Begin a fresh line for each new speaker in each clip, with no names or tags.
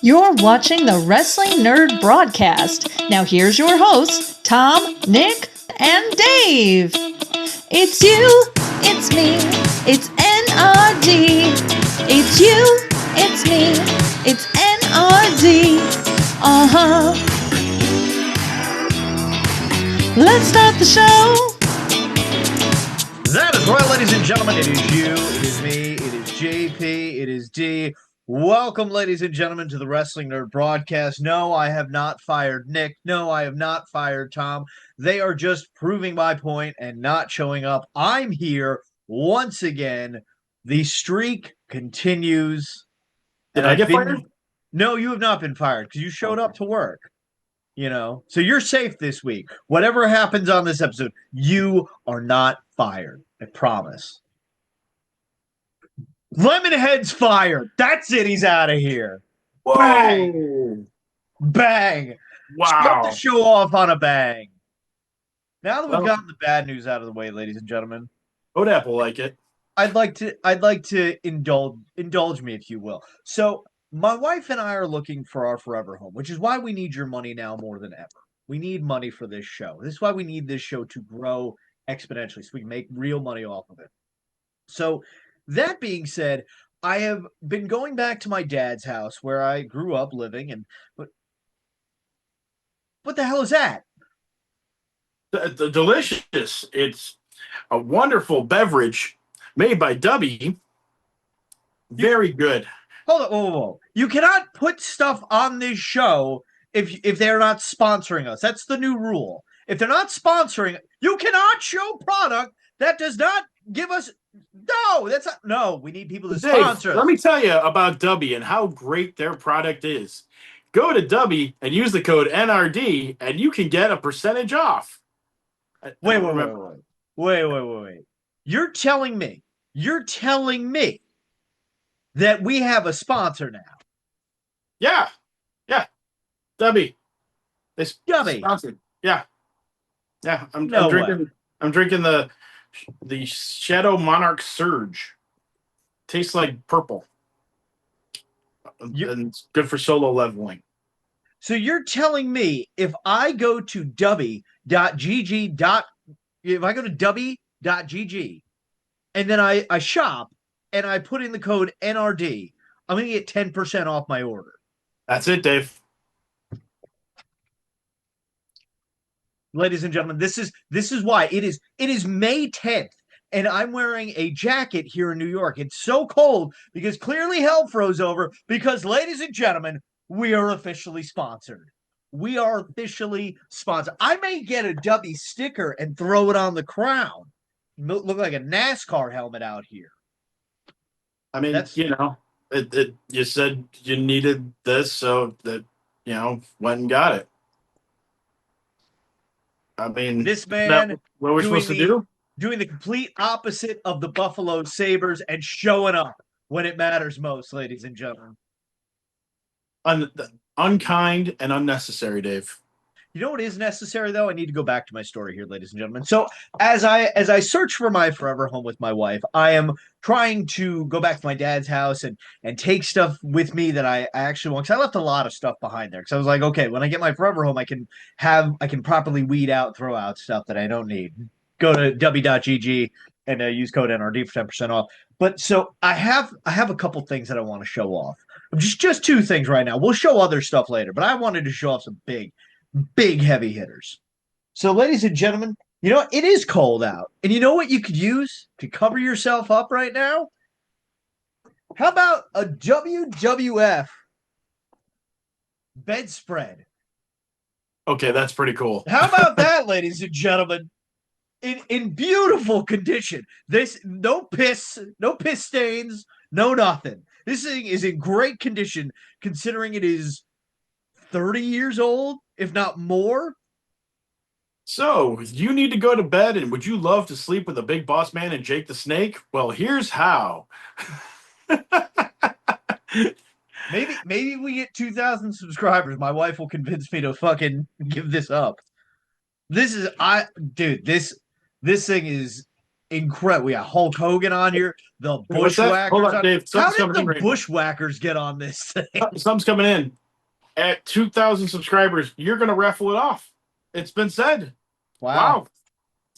You're watching the Wrestling Nerd Broadcast. Now here's your hosts, Tom, Nick, and Dave. It's you, it's me, it's N.R.D. It's you, it's me, it's N.R.D. Uh-huh. Let's start the show.
That is right, ladies and gentlemen. It is you, it is me, it is JP, it is D. Welcome, ladies and gentlemen, to the Wrestling Nerd Broadcast. No, I have not fired Nick. No, I have not fired Tom. They are just proving my point and not showing up. I'm here once again. The streak continues.
Did I get fired?
No, you have not been fired because you showed up to work. You know, so you're safe this week. Whatever happens on this episode, you are not fired. I promise. Lemonhead's fired. That's it. He's out of here.
Whoa.
Bang. Bang.
Wow.
Start the show off on a bang. Now that we've gotten the bad news out of the way, ladies and gentlemen,
Odap will like it.
I'd like to indulge me, if you will. So my wife and I are looking for our forever home, which is why we need your money now more than ever. We need money for this show. This is why we need this show to grow exponentially so we can make real money off of it. So that being said, I have been going back to my dad's house where I grew up living, and what the hell is that?
The delicious. It's a wonderful beverage made by Dubby. Very good.
Hold on, whoa. You cannot put stuff on this show if they're not sponsoring us. That's the new rule. If they're not sponsoring, you cannot show product that does not give us. No, that's not. No, we need people to sponsor us.
Let me tell you about Dubby and how great their product is. Go to Dubby and use the code NRD, and you can get a percentage off.
Wait. You're telling me that we have a sponsor now.
Yeah. Dubby.
Dubby.
Sponsored. Yeah. I'm drinking the Shadow Monarch Surge. Tastes like purple. And it's good for solo leveling.
So you're telling me if I go to dubby.gg and then I shop and I put in the code NRD, I'm going to get 10% off my order.
That's it, Dave.
Ladies and gentlemen, this is why it is May 10th, and I'm wearing a jacket here in New York. It's so cold because clearly hell froze over because, ladies and gentlemen, we are officially sponsored. We are officially sponsored. I may get a Dubby sticker and throw it on the crown. Look like a NASCAR helmet out here.
I mean, you said you needed this, so that, went and got it. I mean,
this man,
what we're supposed to do?
Doing the complete opposite of the Buffalo Sabres and showing up when it matters most, ladies and gentlemen.
Unkind and unnecessary, Dave.
You know what is necessary, though? I need to go back to my story here, ladies and gentlemen. So as I search for my forever home with my wife, I am trying to go back to my dad's house and take stuff with me that I actually want. Because I left a lot of stuff behind there. Because I was like, okay, when I get my forever home, I can properly weed out, throw out stuff that I don't need. Go to w.gg and use code NRD for 10% off. But so I have a couple things that I want to show off. Just two things right now. We'll show other stuff later, but I wanted to show off some big heavy hitters. So, ladies and gentlemen, it is cold out. And you know what you could use to cover yourself up right now? How about a WWF bedspread?
Okay, that's pretty cool.
How about that, ladies and gentlemen? In beautiful condition. This no piss stains, no nothing. This thing is in great condition considering it is 30 years old, if not more.
So, you need to go to bed, and would you love to sleep with a big boss man and Jake the Snake? Well, here's how.
Maybe we get 2,000 subscribers. My wife will convince me to fucking give this up. This thing is incredible. We got Hulk Hogan on here. The
What's that? Hold
Bushwhackers.
on, Dave.
How
Something's
did
coming
the
in right now.
Bushwhackers get on this thing?
Something's coming in. At 2,000 subscribers, you're going to raffle it off. It's been said. Wow.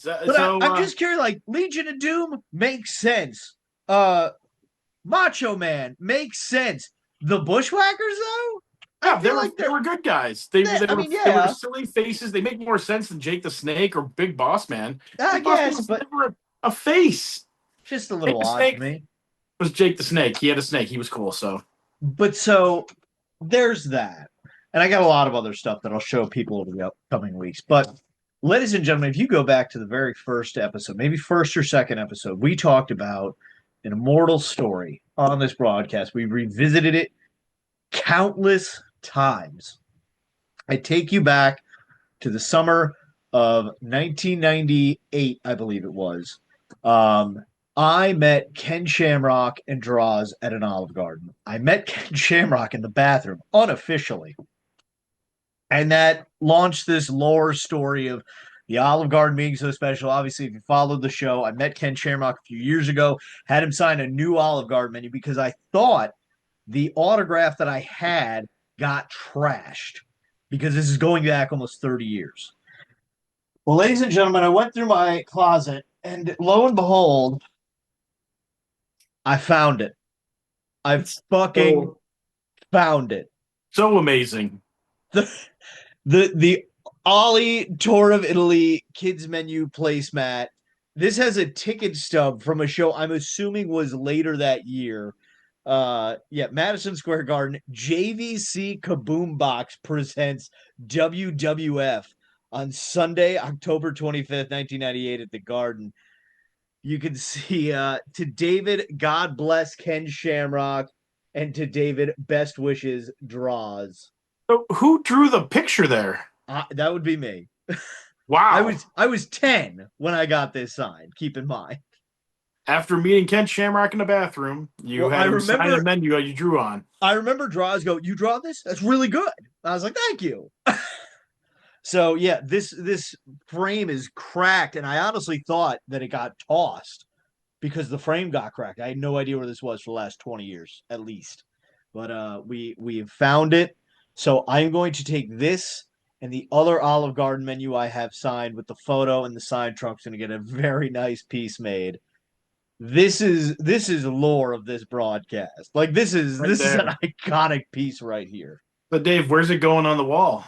But I'm just curious, like, Legion of Doom makes sense. Macho Man makes sense. The Bushwhackers, though?
Yeah,
I feel like
they were good guys. They were silly faces. They make more sense than Jake the Snake or Big Boss Man.
I
Big Boss Man
guess,
was
but
never a face.
just a little odd to me.
Was Jake the Snake. He had a snake. He was cool, so.
But so there's that. And I got a lot of other stuff that I'll show people over the upcoming weeks. But ladies and gentlemen, if you go back to the very first episode, maybe first or second episode, we talked about an immortal story on this broadcast. We revisited it countless times. I take you back to the summer of 1998, I believe it was. I met Ken Shamrock and Draws at an Olive Garden. I met Ken Shamrock in the bathroom unofficially. And that launched this lore story of the Olive Garden being so special. Obviously, if you followed the show, I met Ken Shamrock a few years ago, had him sign a new Olive Garden menu because I thought the autograph that I had got trashed because this is going back almost 30 years. Well, ladies and gentlemen, I went through my closet and lo and behold, I found it. I fucking found it.
So amazing.
The Ollie Tour of Italy kids menu placemat. This has a ticket stub from a show I'm assuming was later that year. Madison Square Garden. JVC Kaboom Box presents WWF on Sunday, October 25th, 1998 at the Garden. You can see to David, God bless Ken Shamrock, and to David, best wishes, Draws.
So who drew the picture there?
That would be me.
Wow.
I was 10 when I got this signed, keep in mind.
After meeting Ken Shamrock in the bathroom, had him sign a menu you drew on.
I remember Draws go, "You draw this? That's really good." I was like, "Thank you." So yeah, this frame is cracked, and I honestly thought that it got tossed because the frame got cracked. I had no idea where this was for the last 20 years, at least. But we have found it. So I'm going to take this and the other Olive Garden menu I have signed with the photo and the sign trunk's going to get a very nice piece made. This is lore of this broadcast. Like this is an iconic piece right here.
But Dave, where's it going on the wall?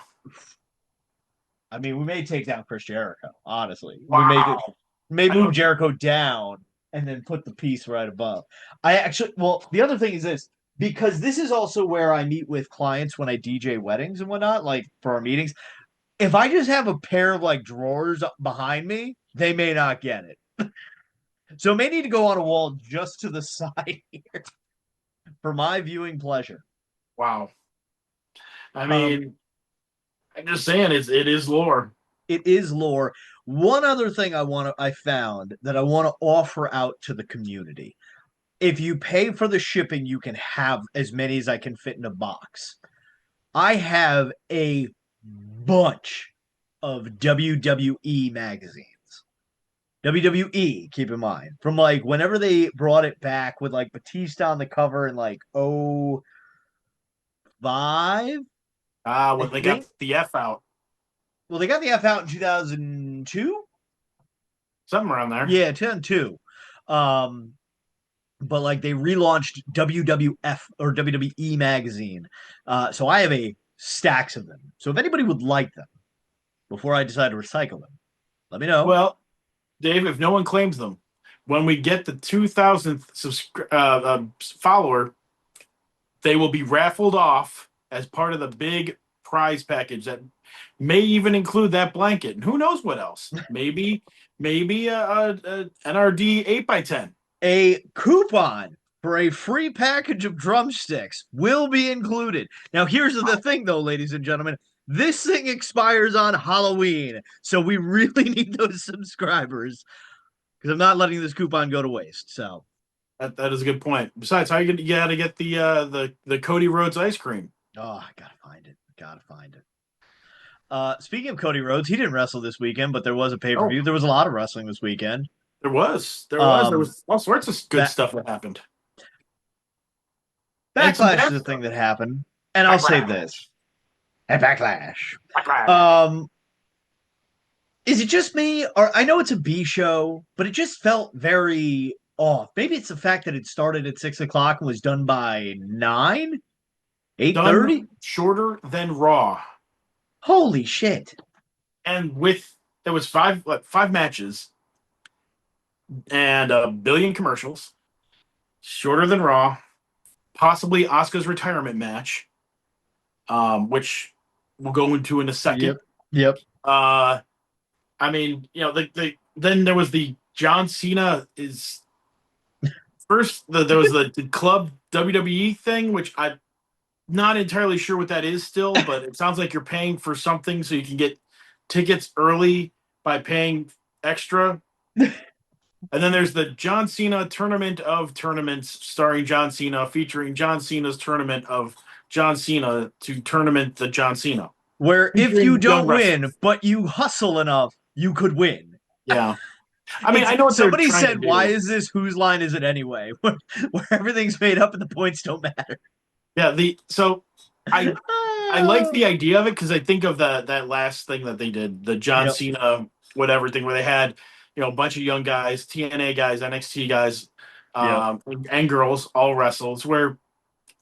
I mean, we may take down Chris Jericho, honestly.
Wow.
We may move Jericho down and then put the piece right above. The other thing is this, because this is also where I meet with clients when I DJ weddings and whatnot, like for our meetings. If I just have a pair of like drawers behind me, they may not get it. So it may need to go on a wall just to the side here for my viewing pleasure.
Wow. I mean, I'm just saying it is lore.
It is lore. One other thing I found that I want to offer out to the community. If you pay for the shipping, you can have as many as I can fit in a box. I have a bunch of WWE magazines. WWE, keep in mind. From like whenever they brought it back with like Batista on the cover in like 05.
When they got the F out.
Well, they got the F out in 2002?
Something around there.
Yeah, 2002. But like they relaunched WWF or WWE magazine. So I have stacks of them. So if anybody would like them before I decide to recycle them, let me know.
Well, Dave, if no one claims them, when we get the 2,000th follower, they will be raffled off as part of the big prize package that may even include that blanket. And who knows what else? Maybe a NRD 8x10.
A coupon for a free package of drumsticks will be included. Now, here's the thing, though, ladies and gentlemen. This thing expires on Halloween, so we really need those subscribers because I'm not letting this coupon go to waste. So
that is a good point. Besides, how you gotta get the Cody Rhodes ice cream?
Oh, I gotta find it. Speaking of Cody Rhodes, he didn't wrestle this weekend, but there was a pay-per-view. There was a lot of wrestling this weekend.
There
Um,
was all sorts of good
that
stuff that happened. And some
Backlash
bad
is a
stuff.
thing that happened, and I'll say
Backlash.
this: at Backlash.
Backlash.
Um, is it just me, or I know it's a B show, but it just felt very off. Maybe it's the fact that it started at 6 o'clock and was done by 9, 8:30.
Done shorter than Raw.
Holy shit!
And there was five matches and a billion commercials. Shorter than Raw. Possibly Asuka's retirement match, which we'll go into in a second.
Yep.
Uh, I mean, then there was the John Cena is first. There was the club WWE thing, which I'm not entirely sure what that is still, but it sounds like you're paying for something so you can get tickets early by paying extra. And then there's the John Cena Tournament of Tournaments starring John Cena, featuring John Cena's Tournament of John Cena to tournament the John Cena.
Where if you
Featuring young
don't win,
wrestlers.
but you hustle enough, you could win.
Yeah. I mean, I know what
somebody
they're trying to
said,
do.
"Why is this? Whose line is it anyway?" Where everything's made up and the points don't matter.
Yeah, I like the idea of it because I think of that last thing that they did, the John
Yep.
Cena whatever thing where they had a bunch of young guys, TNA guys, NXT guys, and girls all wrestles. Where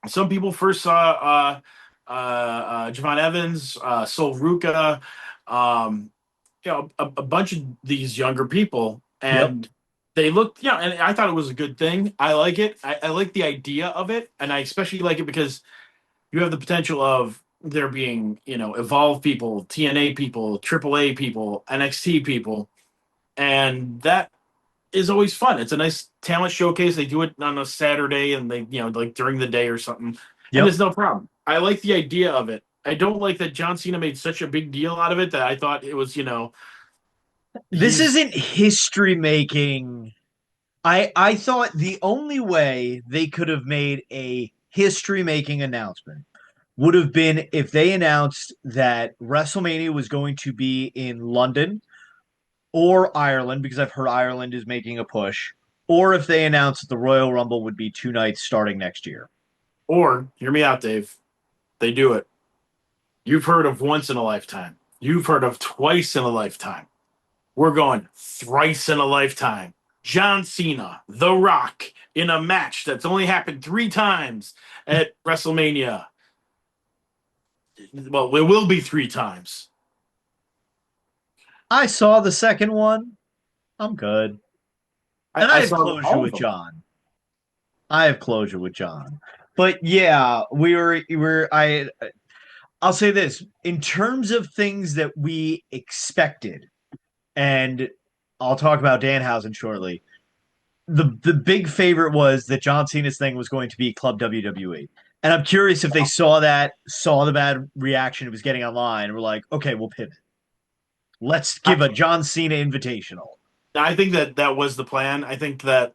some people first saw Javon Evans, Sol Ruka, a bunch of these younger people, and they looked, and I thought it was a good thing. I like it. I like the idea of it, and I especially like it because you have the potential of there being, Evolve people, TNA people, AAA people, NXT people, and that is always fun. It's a nice talent showcase. They do it on a Saturday, and they, like during the day or something, and
Yep.
it's no problem. I like the idea of it. I don't like that John Cena made such a big deal out of it that I thought it was,
This
he's
isn't history making. I thought the only way they could have made a history making announcement would have been if they announced that WrestleMania was going to be in London or Ireland, because I've heard Ireland is making a push, or if they announced that the Royal Rumble would be 2 nights starting next year.
or hear me out, Dave. They do it. You've heard of once in a lifetime. You've heard of twice in a lifetime. We're going thrice in a lifetime. John Cena, The Rock, in a match that's only happened 3 times at WrestleMania. Well, it will be 3 times.
I saw the second one. I'm good. And I have
saw
closure
all of
with
them.
John. But yeah, I'll say this in terms of things that we expected, and I'll talk about Danhausen shortly. The big favorite was that John Cena's thing was going to be Club WWE. And I'm curious if they saw the bad reaction it was getting online, and were like, okay, we'll pivot. Let's give a John Cena invitational.
I think that was the plan. I think that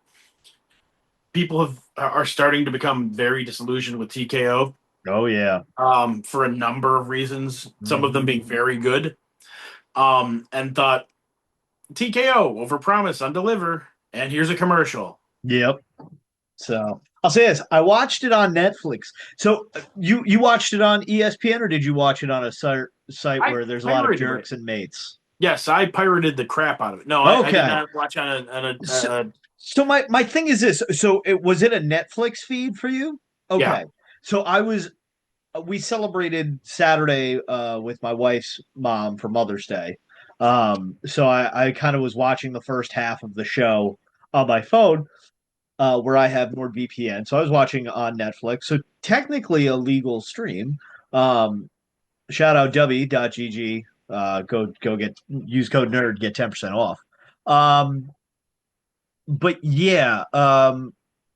people are starting to become very disillusioned with TKO.
Oh yeah.
For a number of reasons, some of them being very good. And thought TKO overpromise, undeliver, and here's a commercial.
Yep. So I'll say this: I watched it on Netflix. So you watched it on ESPN, or did you watch it on a site where there's a lot of jerks and mates?
Yes, I pirated the crap out of it. No, I did not watch on a
So my thing is this: so was it a Netflix feed for you? Okay.
Yeah.
So we celebrated Saturday with my wife's mom for Mother's Day. So I kind of was watching the first half of the show on my phone, where I have NordVPN. So I was watching on Netflix. So technically a legal stream. Shout out W.GG. Use code nerd, get 10% off. But yeah,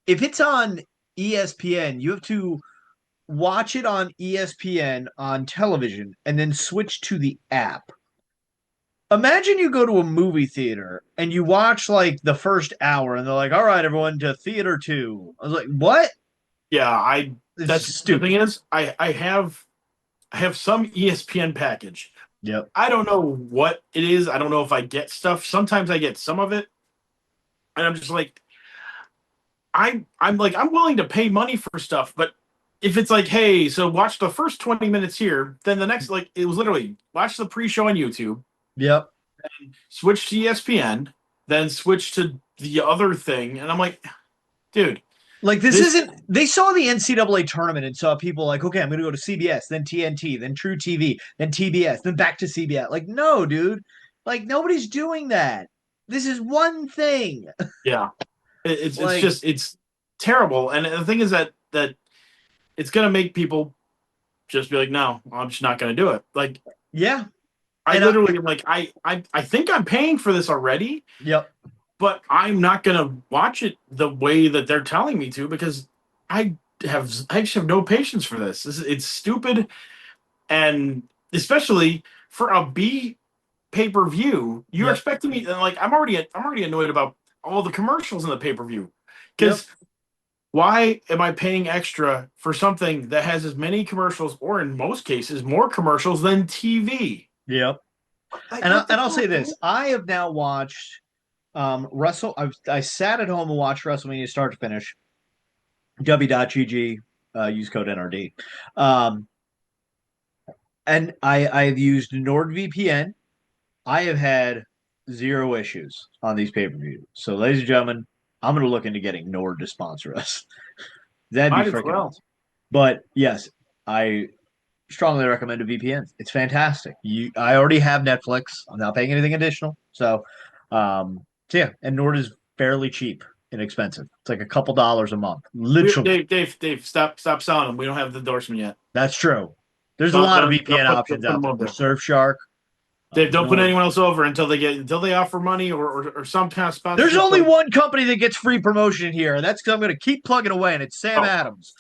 if it's on ESPN, you have to watch it on ESPN on television and then switch to the app. Imagine you go to a movie theater and you watch like the first hour and they're like, all right, everyone to theater 2. I was like, what?
Yeah, that's
stupid.
The thing is, I have some ESPN package.
Yep.
I don't know what it is. I don't know if I get stuff. Sometimes I get some of it. And I'm just like, I'm like, I'm willing to pay money for stuff, but if it's like, hey, so watch the first 20 minutes here, then the next, like, it was literally watch the pre-show on YouTube,
Yep.
switch to ESPN, then switch to the other thing, and I'm like, dude,
Like this
this,
isn't. They saw the NCAA tournament and saw people like, okay, I'm going to go to CBS, then TNT, then True TV, then TBS, then back to CBS. Like, no, dude. Like nobody's doing that. This is one thing.
yeah, it's
Like,
just it's terrible. And the thing is that it's gonna make people just be like, no, I'm just not gonna do it. Like,
yeah.
I
And
literally like I think I'm paying for this already,
yep.
but I'm not gonna watch it the way that they're telling me to because I just have no patience for this. It's stupid, and especially for a B pay-per-view, you're
Yep.
expecting me, and like I'm already annoyed about all the commercials in the pay-per-view.
Yep.
Because why am I paying extra for something that has as many commercials, or in most cases, more commercials than TV?
Yep.
Like,
And
what the
I'll
fuck,
say
man?
this: I have now watched I sat at home and watched WrestleMania start to finish. W.GG, use code NRD. Um, and I've used NordVPN. I have had zero issues on these pay per views. So, ladies and gentlemen, I'm going to look into getting Nord to sponsor us. That'd be
Might as
freaking
well.
awesome. But yes, I strongly recommend a VPN. It's fantastic. I already have Netflix. I'm not paying anything additional. So yeah, and Nord is fairly cheap, inexpensive. It's like a couple dollars a month, literally.
Dave, stop selling them. We don't have the endorsement yet.
That's true. There's a
Don't
lot of
don't
VPN
don't
options
put
out
them
there.
over
There's
there.
Surfshark,
Dave, don't put
Nord.
anyone else over until they offer money or some kind of
There's
sponsorship.
only one company that gets free promotion here, and that's because I'm going to keep plugging away, and it's Sam
Oh,
Adams.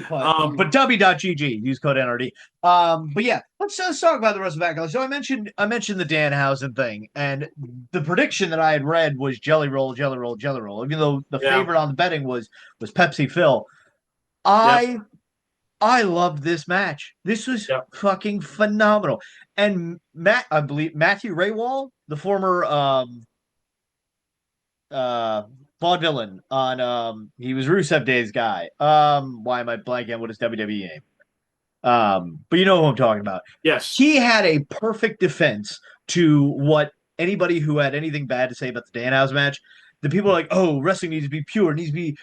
But
um,
W.GG, use code NRD. But yeah, let's talk about the rest of Backlash. So I mentioned the Danhausen thing, and the prediction that I had read was Jelly Roll, Jelly Roll, Jelly Roll. Even though the
yeah,
favorite on the betting was Pepsi Phil,
yep,
I loved this match. This was
yep,
fucking phenomenal. And I believe Matthew Raywall, the former uh vaudevillain on he was Rusev Day's guy. Why am I blanking on what his WWE name? But you know who I'm talking about.
yes.
He had a perfect defense to what anybody who had anything bad to say about the Danhausen match. The people are like, oh, wrestling needs to be pure. It needs to be,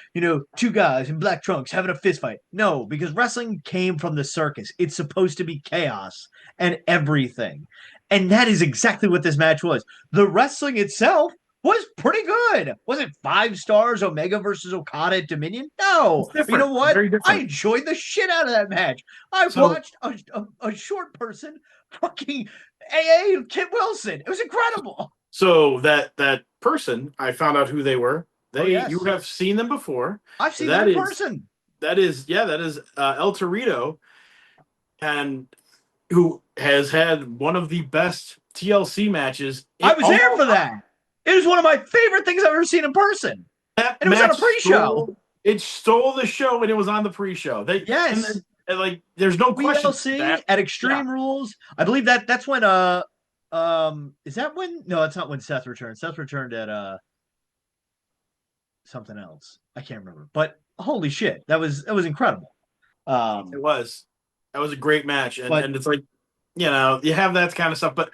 two guys in black trunks having a fist fight. No, because wrestling came from the circus. It's supposed to be chaos and everything. And that is exactly what this match was. The wrestling itself was pretty good. Was it 5 stars, Omega versus Okada at Dominion? No.
It's
But you
different.
know
It's
what?
very
I
different.
enjoyed the shit out of that match. I
So
watched a short person fucking AA Kit Wilson. It was incredible.
that person, I found out who they were.
Oh
You
yes,
have seen them before.
I've seen them
That
in
is
person.
that is El Torito, and who has had one of the best TLC matches
I
in
was
of
there
all
for
time.
that. It was one of my favorite things I've ever seen in person,
That
and it was on a
match
pre-show.
stole the show, and it was on the pre-show.
Yes,
And like, there's no question
TLC
that,
at
yeah,
Extreme Rules. I believe that's when is that when? No, it's not when Seth returned. Seth returned at something else. I can't remember. But holy shit, that was incredible.
it
Um,
was. That was a great match,
but
and it's like, you have that kind of stuff. But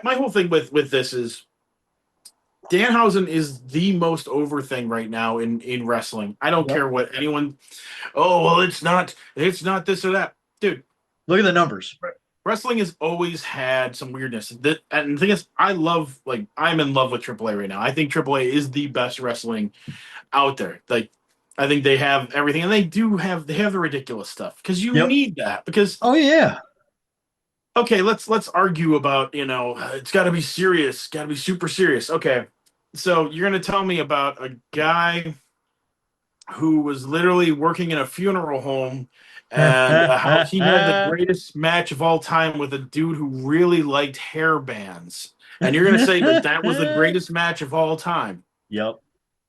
my whole thing with this is Danhausen is the most over thing right now in wrestling. I don't
yep.
care what anyone. Oh well, it's not this or that, dude.
Look at the numbers.
Wrestling has always had some weirdness. And the thing is, I'm in love with AAA right now. I think AAA is the best wrestling out there. Like, I think they have everything, and they have the ridiculous stuff because you
Yep.
need that. Because
Oh yeah.
okay, let's argue about it's got to be serious, got to be super serious. Okay, so you're gonna tell me about a guy who was literally working in a funeral home and how he had the greatest match of all time with a dude who really liked hair bands. And you're going to say that that was the greatest match of all time.
Yep.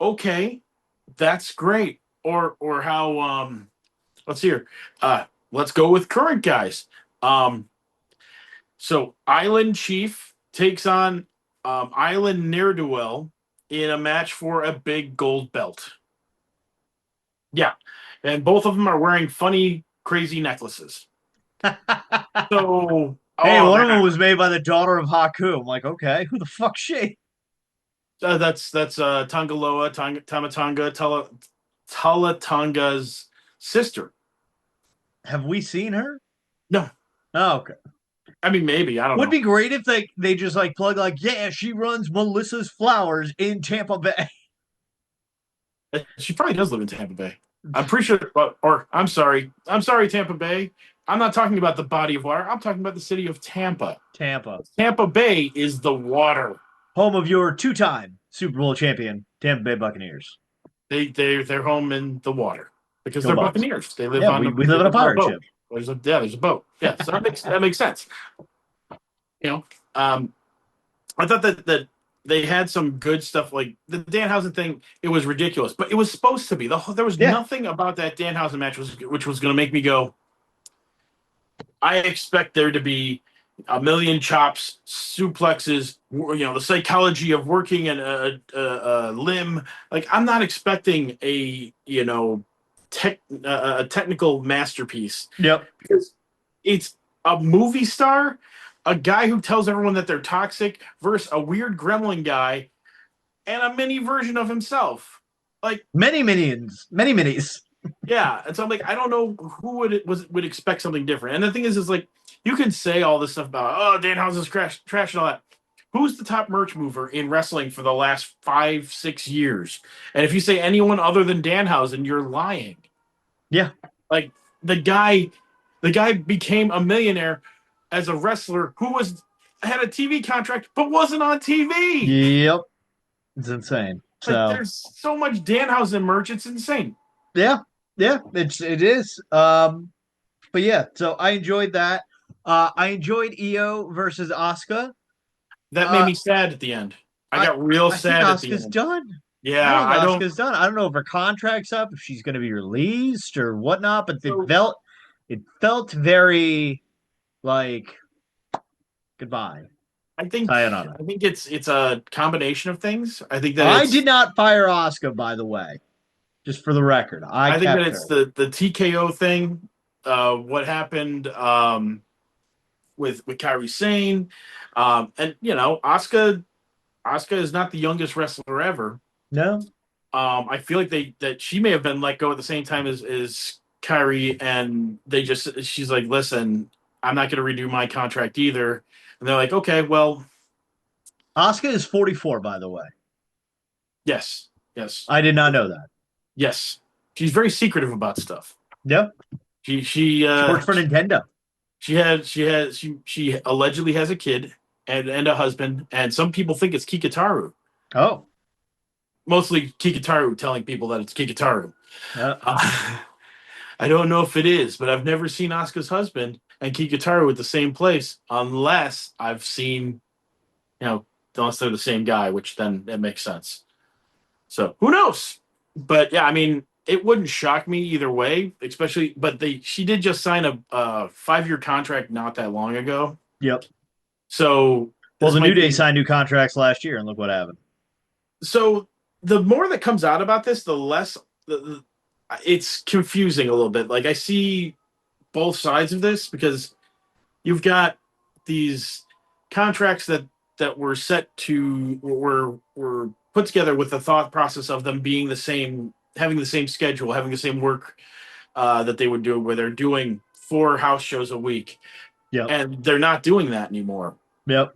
Okay, that's great. Or how let's hear. Let's go with current guys. So Island Chief takes on Island Ne'er-do-well in a match for a big gold belt. Yeah. And both of them are wearing funny, crazy necklaces. So,
Hey,
oh
one of them
man,
was made by the daughter of Haku. I'm like, okay, who the fuck's she?
that's Tangaloa, Talatonga's sister.
Have we seen her?
No,
Oh, okay.
I mean maybe I don't
Would
know.
be great if they just like plug like, yeah, she runs Melissa's Flowers in Tampa Bay.
She probably does live in Tampa Bay. I'm pretty sure, or I'm sorry, Tampa Bay. I'm not talking about the body of water. I'm talking about the city of Tampa.
Tampa,
Tampa Bay is the water.
home of your two-time Super Bowl champion, Tampa Bay Buccaneers.
They're home in the water because
Go
they're
Bucks.
Buccaneers. They live
Yeah,
on
we live in a
a
pirate
boat.
ship.
There's a boat. Yeah, so that makes sense. You know, I thought that they had some good stuff. Like the Danhausen thing, it was ridiculous, but it was supposed to be. There was
Yeah.
nothing about that Danhausen match which was going to make me go, I expect there to be a million chops, suplexes, the psychology of working a limb. Like I'm not expecting a technical masterpiece
Yep.
because it's a movie star, a guy who tells everyone that they're toxic versus a weird gremlin guy and a mini version of himself. Like
Many minions, many minis.
yeah, and so I'm like, I don't know who would expect something different. And the thing is like you can say all this stuff about Danhausen's trash and all that. Who's the top merch mover in wrestling for the last 5-6 years? And if you say anyone other than Danhausen, you're lying.
Yeah.
Like the guy became a millionaire as a wrestler who had a TV contract but wasn't on TV.
Yep. It's insane.
Like
So
there's so much Danhausen merch, it's insane.
yeah, yeah, it is. But yeah, so I enjoyed that. I enjoyed Io versus Asuka.
That made
Uh,
me sad at the end. I
I
got real
I think
sad at the
Asuka's
end.
done. I
Yeah,
think
I don't.
Asuka's done. I don't know if her contract's up, if she's going to be released or whatnot, but
So
it felt very like goodbye,
I think
sayonara.
it's a combination of things. I think that
I
it's
did not fire Asuka, by the way, just for the record. I
I think that
kept
it's
her.
the TKO thing. What happened with Kairi Sane, and Asuka is not the youngest wrestler ever.
No,
I feel like that she may have been let go at the same time as Kyrie, and she's like, listen, I'm not going to redo my contract either. And they're like, okay, well,
Asuka is 44, by the way.
yes, yes,
I did not know that.
yes. She's very secretive about stuff.
Yep.
She she
She
uh
worked for Nintendo.
she allegedly has a kid and a husband, and some people think it's Kikataru.
Oh.
Mostly Kikataru telling people that it's Kikataru.
Yeah.
I don't know if it is, but I've never seen Asuka's husband and Kikataru at the same place unless I've seen, unless they're the same guy, which then it makes sense. So who knows? But yeah, I mean, it wouldn't shock me either way, especially. But she did just sign a 5-year contract not that long ago.
Yep.
So
Well,
this
the New
might
Day
be
signed new contracts last year, and look what happened.
so. The more that comes out about this, the less it's confusing a little bit. Like I see both sides of this because you've got these contracts that were set to were put together with the thought process of them being the same, having the same schedule, having the same work that they would do, where they're doing 4 house shows a week,
Yep.
and they're not doing that anymore.
Yep.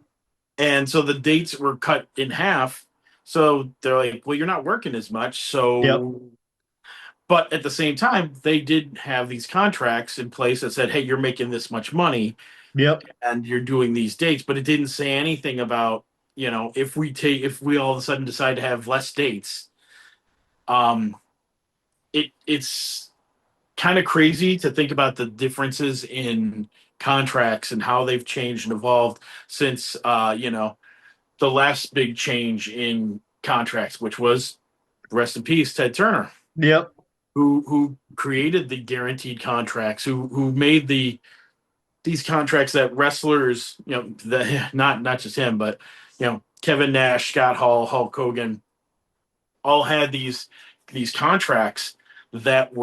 And so the dates were cut in half. So they're like, well, you're not working as much. So,
Yep.
but at the same time, they did have these contracts in place that said, hey, you're making this much money
Yep.
and you're doing these dates. But it didn't say anything about, if we all of a sudden decide to have less dates, it's kind of crazy to think about the differences in contracts and how they've changed and evolved since, the last big change in contracts, which was rest in peace, Ted Turner,
Yep.
who created the guaranteed contracts, who made these contracts that wrestlers, not just him, but Kevin Nash, Scott Hall, Hulk Hogan, all had these contracts that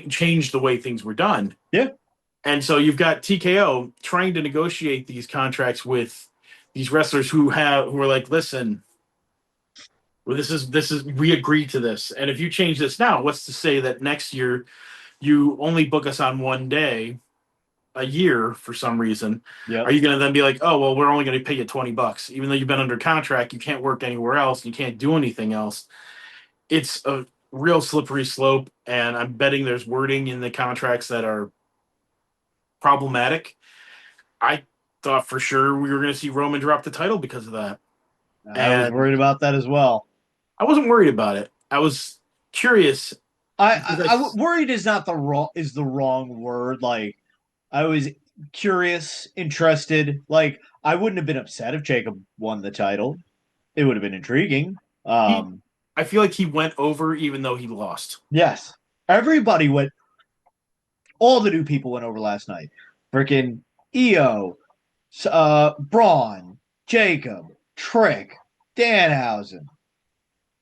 changed the way things were done.
Yeah.
And so you've got TKO trying to negotiate these contracts with these wrestlers who are like, listen, well, this is we agreed to this, and if you change this now, what's to say that next year you only book us on one day a year for some reason?
Yeah.
Are you going to then be like, oh well, we're only going to pay you $20, even though you've been under contract, you can't work anywhere else, you can't do anything else? It's a real slippery slope, and I'm betting there's wording in the contracts that are problematic. I thought for sure we were going to see Roman drop the title because of that.
I was worried about that as well.
I wasn't worried about it. I was curious.
Worried is not the wrong word. Like, I was curious, interested. Like, I wouldn't have been upset if Jacob won the title. It would have been intriguing.
I feel like he went over even though he lost.
Yes. Everybody went. All the new people went over last night. Freaking EO, Braun, Jacob, Trick, Danhausen,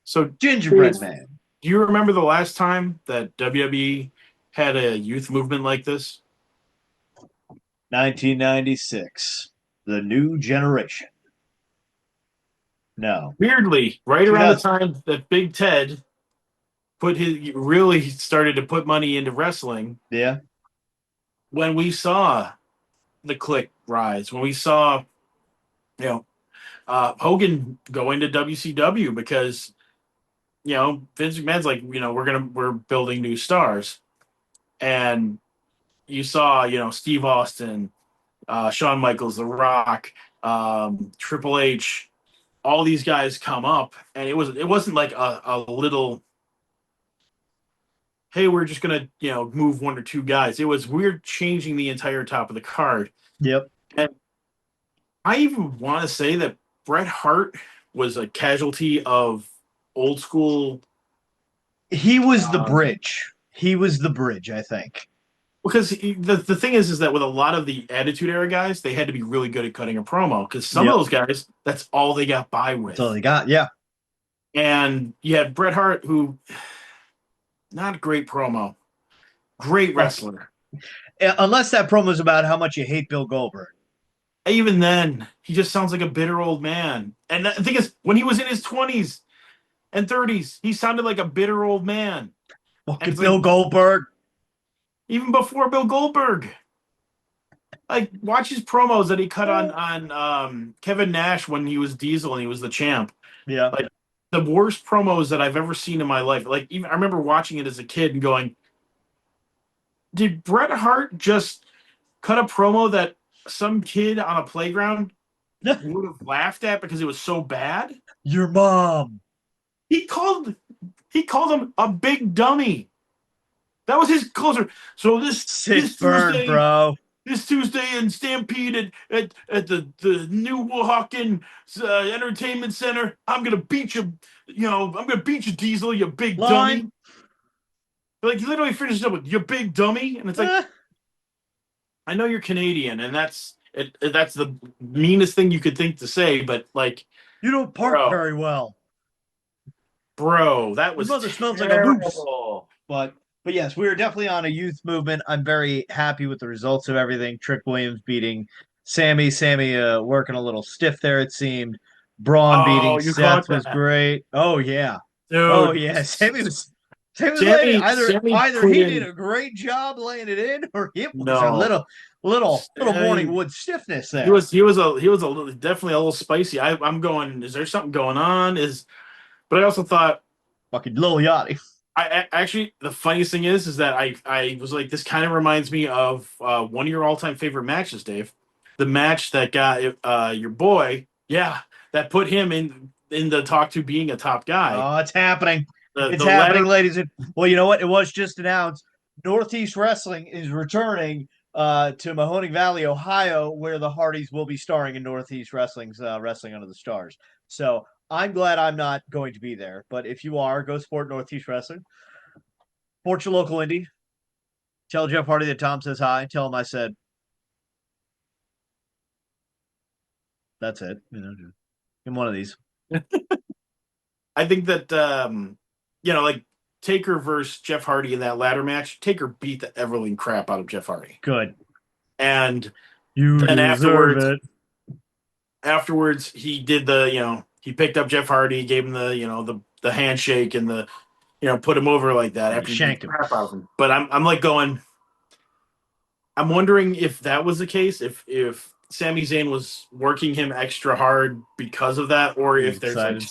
So
Gingerbread Man.
do you remember the last time that WWE had a youth movement like this?
1996. The New Generation. No.
Weirdly, right around the time that Big Ted really started to put money into wrestling.
Yeah.
When we saw the Click rise, when we saw, Hogan go into WCW because, Vince McMahon's like, we're building new stars, and you saw, Steve Austin, Shawn Michaels, The Rock, Triple H, all these guys come up, and it wasn't like a little, hey, we're just gonna move one or two guys. It was, we're changing the entire top of the card.
Yep.
And I even want to say that Bret Hart was a casualty of old school.
He was the bridge. He was the bridge, I think.
Because the thing is that with a lot of the Attitude Era guys, they had to be really good at cutting a promo, because some of those guys, that's all they got by with.
That's all they got, yeah.
And you had Bret Hart, who, not a great promo, great wrestler.
Unless that promo is about how much you hate Bill Goldberg.
Even then, he just sounds like a bitter old man. And the thing is, when he was in his 20s and 30s, he sounded like a bitter old man.
Fucking Bill Goldberg.
Even before Bill Goldberg. Like, watch his promos that he cut on Kevin Nash when he was Diesel and he was the champ.
Yeah.
Like, the worst promos that I've ever seen in my life. Like, even I remember watching it as a kid and going, did Bret Hart just cut a promo that some kid on a playground would have laughed at because it was so bad?
Your mom.
He called him a big dummy. That was his closer. So this Tuesday,
bro.
This Tuesday in Stampede at the New Walking Entertainment Center, I'm gonna beat you. I'm gonna beat you, Diesel, you big dummy. Like, he literally finishes up with, you big dummy, and it's like, I know you're Canadian, and that's the meanest thing you could think to say, but like,
you don't park very well,
bro. That was
your mother smells like a moose. But yes, we were definitely on a youth movement. I'm very happy with the results of everything. Trick Williams beating Sammy. Sammy working a little stiff there, it seemed. Braun beating Seth was great. Oh yeah,
dude.
Oh yeah, Sammy laying either he did a great job laying it in, or it was a little morning wood stiffness there.
He was definitely a little spicy. I'm going, is there something going on? But I also thought,
fucking Lil Yachty.
I actually, the funniest thing is that I was like, this kind of reminds me of one of your all-time favorite matches, Dave. The match that got your boy, that put him in the talk to being a top guy.
Oh, it's happening. It's happening, ladies. Well, you know what? It was just announced. Northeast Wrestling is returning to Mahoning Valley, Ohio, where the Hardys will be starring in Northeast Wrestling's Wrestling Under the Stars. So I'm glad I'm not going to be there. But if you are, go support Northeast Wrestling. Support your local indie. Tell Jeff Hardy that Tom says hi. Tell him I said. That's it. Give him one of these.
I think that like Taker versus Jeff Hardy in that ladder match, Taker beat the everling crap out of Jeff Hardy.
Good.
And
You
then
deserve it.
afterwards he did he picked up Jeff Hardy, gave him the handshake and the put him over like that after he beat
Shanked
the
him.
crap out of him. But I'm like going, I'm wondering if that was the case, if Sami Zayn was working him extra hard because of that, or if there's like,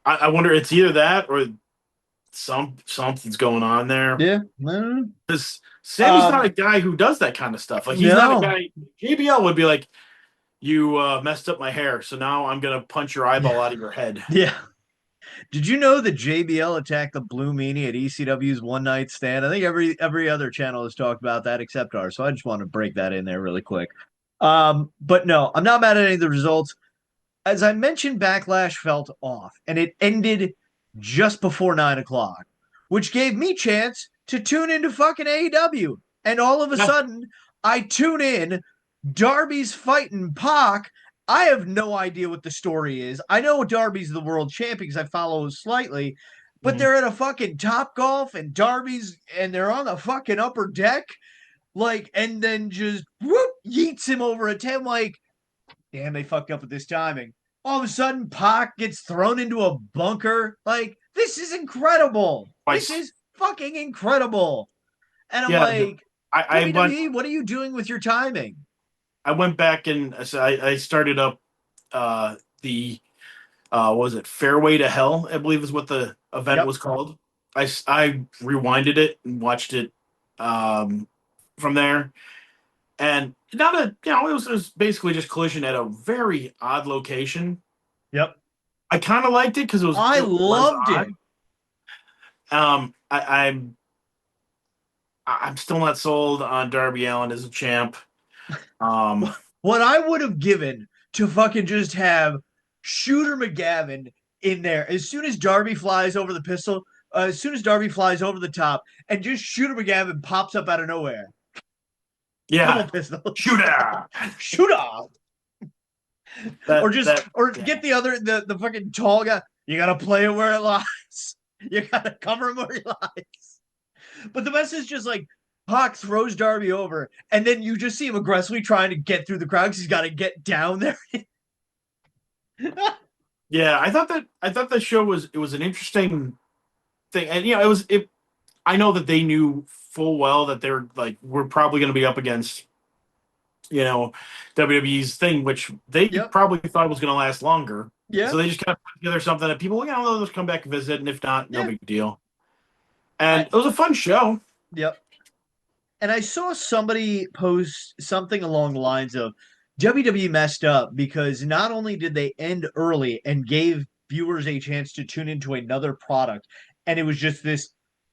I wonder, it's either that or something's going on there.
Yeah.
Because Sammy's not a guy who does that kind of stuff. Like he's not a guy. JBL would be like, you messed up my hair, so now I'm gonna punch your eyeball out of your head.
Yeah. Did you know that JBL attacked the Blue Meanie at ECW's One Night Stand? I think every other channel has talked about that except ours. So I just want to break that in there really quick. But no, I'm not mad at any of the results. As I mentioned, Backlash felt off, and it ended just before 9 o'clock, which gave me chance to tune into fucking AEW. And all of a sudden, I tune in. Darby's fighting Pac. I have no idea what the story is. I know Darby's the world champion because I follow slightly, but they're at a fucking Top Golf and they're on the fucking upper deck, like, and then just whoop yeets him over a 10. Like, damn, they fucked up with this timing. All of a sudden, Pac gets thrown into a bunker. Like, this is incredible. This is fucking incredible. And I'm like, WWE, what are you doing with your timing?
I went back and I started up the what was it, Fairway to Hell, I believe is what the event was called. I rewinded it and watched it from there. And now that it was basically just Collision at a very odd location.
Yep.
I kind of liked it because it was.
I loved it.
I'm still not sold on Darby Allin as a champ.
What I would have given to fucking just have Shooter McGavin in there as soon as Darby flies over the pistol, as soon as Darby flies over the top, and just Shooter McGavin pops up out of nowhere.
Yeah.
Double pistol.
Shooter.
Get the fucking tall guy. You gotta play it where it lies. You gotta cover him where he lies. But the best is just like Pac throws Darby over, and then you just see him aggressively trying to get through the crowd because he's got to get down there.
Yeah, I thought that show was an interesting thing, and I know that they knew full well that we're probably going to be up against WWE's thing, which they probably thought was going to last longer.
Yeah.
So they just kind of put together something that people, they'll just come back and visit, and if not, no big deal. And it was a fun show.
Yep. And I saw somebody post something along the lines of WWE messed up because not only did they end early and gave viewers a chance to tune into another product, and it was just this,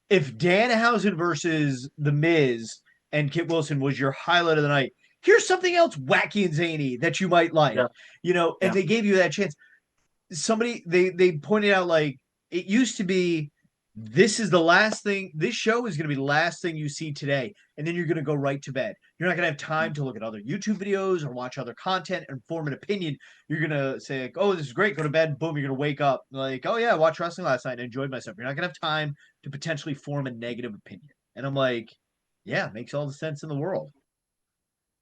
if Danhausen versus The Miz and Kit Wilson was your highlight of the night, here's something else wacky and zany that you might like, and they gave you that chance. Somebody, they pointed out, like, it used to be, this is the last thing, this show is going to be the last thing you see today, and then you're going to go right to bed. You're not going to have time to look at other YouTube videos or watch other content and form an opinion. You're going to say, like, oh, this is great, go to bed, boom, you're going to wake up like, oh yeah, I watched wrestling last night and enjoyed myself. You're not going to have time to potentially form a negative opinion. And I'm like, yeah, makes all the sense in the world.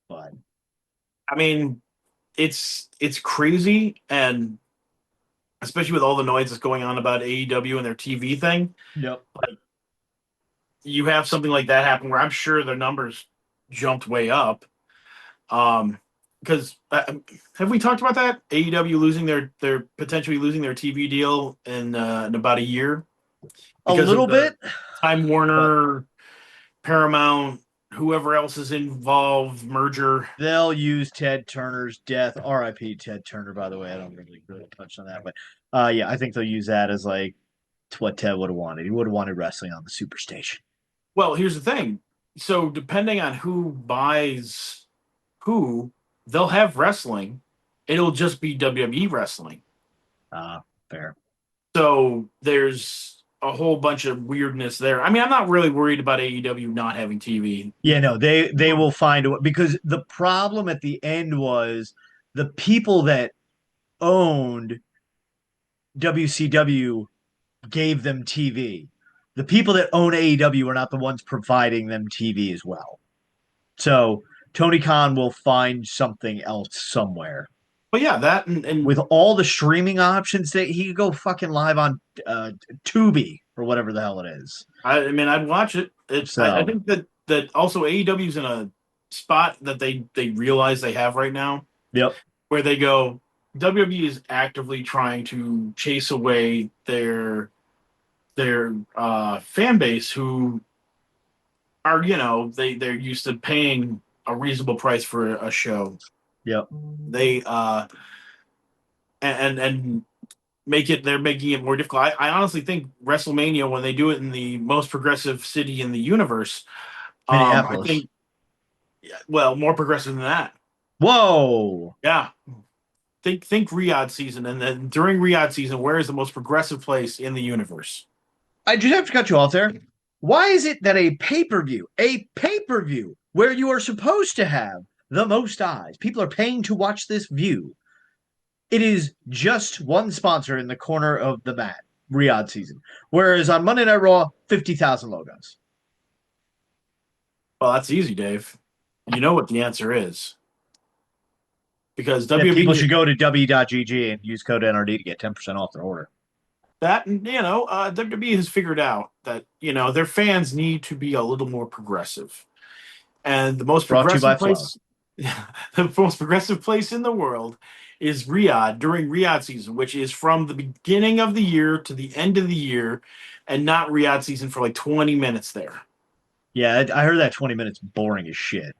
But
I mean, it's crazy, and especially with all the noise that's going on about AEW and their TV thing.
Yep.
Like, you have something like that happen where I'm sure their numbers jumped way up. Because have we talked about that? AEW losing their potentially losing their TV deal in about a year.
A little bit.
Time Warner, Paramount, whoever else is involved, merger.
They'll use Ted Turner's death. R.I.P. Ted Turner, by the way. I don't really touch on that, but yeah, I think they'll use that as like what Ted would have wanted. He would have wanted wrestling on the Superstation.
Well, here's the thing. So depending on who buys who, they'll have wrestling. It'll just be WWE wrestling.
Fair.
So there's a whole bunch of weirdness there. I mean, I'm not really worried about AEW not having TV.
Yeah, no, they will find a way, because the problem at the end was the people that owned WCW gave them TV. The people that own AEW are not the ones providing them TV as well. So Tony Khan will find something else somewhere.
But yeah, that and
With all the streaming options, that he could go fucking live on Tubi or whatever the hell it is.
I mean, I'd watch it. I
So
think that also AEW's in a spot that they realize they have right now,
yep,
where they go, WWE is actively trying to chase away their fan base who are, they're used to paying a reasonable price for a show.
yep.
They and they're making it more difficult. I honestly think WrestleMania, when they do it in the most progressive city in the universe, I
Minneapolis.
think, well, more progressive than that.
Whoa.
Yeah. Think Riyadh season, and then during Riyadh season, where is the most progressive place in the universe?
I just have to cut you off there. Why is it that a pay-per-view where you are supposed to have the most eyes, people are paying to watch this view, it is just one sponsor in the corner of the mat, Riyadh season. Whereas on Monday Night Raw, 50,000 logos.
Well, that's easy, Dave. You know what the answer is. Because
That
WB
people should go to w.gg and use code NRD to get 10% off their order.
that, WWE has figured out that, their fans need to be a little more progressive. And the most
Brought to you by
progressive place, the most progressive place in the world is Riyadh during Riyadh season, which is from the beginning of the year to the end of the year, and not Riyadh season for like 20 minutes there.
Yeah, I heard that 20 minutes boring as shit.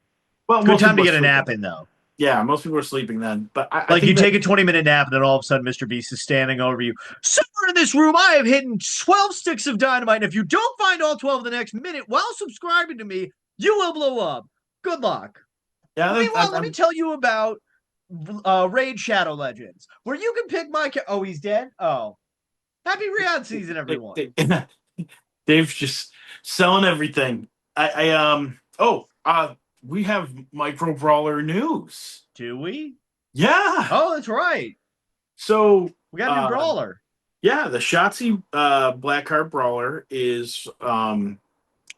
Well,
Good time to get a nap in, though.
Yeah, most people are sleeping then. But I
Like,
think
you take a 20-minute nap, and then all of a sudden Mr. Beast is standing over you. Somewhere in this room, I have hidden 12 sticks of dynamite, and if you don't find all 12 in the next minute while subscribing to me, you will blow up. Good luck.
Yeah,
Meanwhile, let me tell you about Raid Shadow Legends, where you can pick my... Oh, he's dead? Oh. Happy Riyadh season, everyone.
Dave's just selling everything. We have Micro Brawler news.
Do we?
Yeah.
Oh, that's right.
So
we got a new brawler.
Yeah, the Shotzi Blackheart Brawler is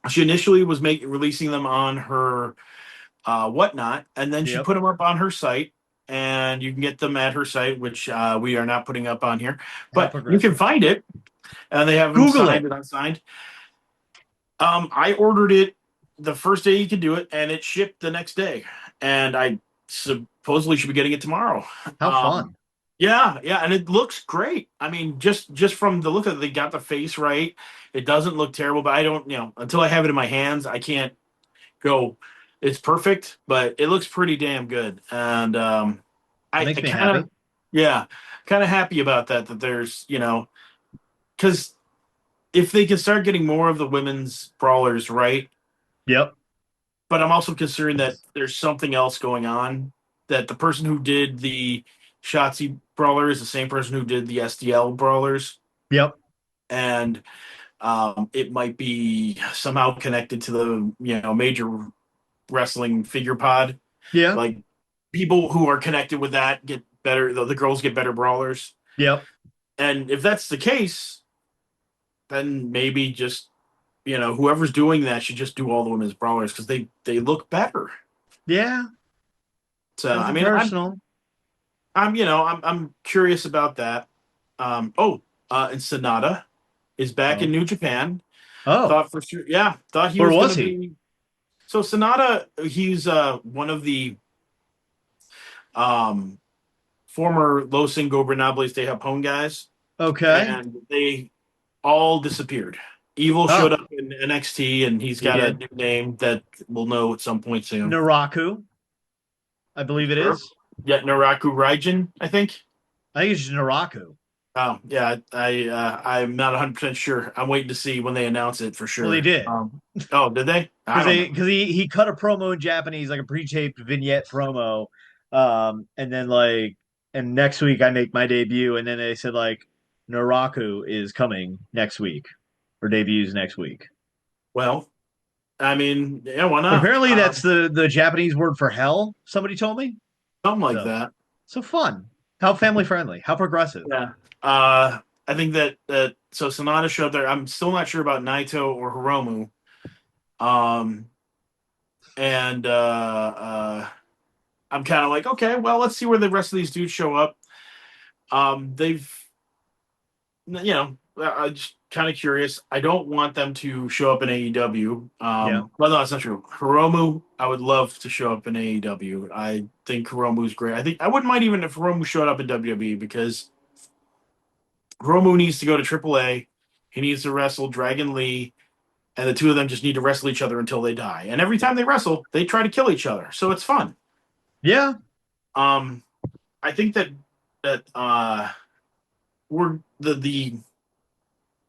she initially was releasing them on her Whatnot, and then she put them up on her site, and you can get them at her site, which we are not putting up on here, but you can find it, and they have them signed and unsigned. I ordered it the first day you could do it, and it shipped the next day, and I supposedly should be getting it tomorrow.
How fun.
Yeah, and it looks great. I mean, just from the look of it, they got the face right. It doesn't look terrible, but I don't, until I have it in my hands, I can't go, it's perfect, but it looks pretty damn good. And I kind of happy about that there's, because if they can start getting more of the women's brawlers right.
Yep.
But I'm also concerned that there's something else going on, that the person who did the Shotzi brawler is the same person who did the SDL brawlers.
Yep.
And it might be somehow connected to the, major wrestling figure pod.
Yeah.
Like, people who are connected with that get better, the girls get better brawlers.
Yep.
And if that's the case, then maybe just, whoever's doing that should just do all the women's brawlers, because they look better.
Yeah.
So I mean, I'm curious about that. And Sonata is back in New Japan.
Oh,
thought for sure. Yeah, thought he was going to be. So Sonata, he's one of the former Los Ingobernables de Japón guys.
Okay.
And they all disappeared. Evil showed up in NXT, and he's got a new name that we'll know at some point soon.
Naraku, I believe it is.
Yeah, Naraku Raijin, I think.
I think it's just Naraku.
Oh, yeah, I'm not 100% sure. I'm waiting to see when they announce it for sure.
Well, they did.
Did they?
Because he cut a promo in Japanese, like a pre-taped vignette promo, and then and next week I make my debut, and then they said Naraku is coming next week, or debuts next week.
Well, I mean, yeah, why not?
But apparently that's the Japanese word for hell, somebody told me.
Something like that.
So fun. How family friendly? How progressive?
Yeah. I think that so Sonata showed up there. I'm still not sure about Naito or Hiromu. Um, and I'm kind of like, okay, well, let's see where the rest of these dudes show up. They've, I'm just kind of curious. I don't want them to show up in AEW.
Yeah.
Well, no, that's not true. Hiromu, I would love to show up in AEW. I think Hiromu's great. I think I wouldn't mind even if Hiromu showed up in WWE because Hiromu needs to go to AAA. He needs to wrestle Dragon Lee, and the two of them just need to wrestle each other until they die. And every time they wrestle, they try to kill each other, so it's fun.
Yeah.
Um, I think that we're the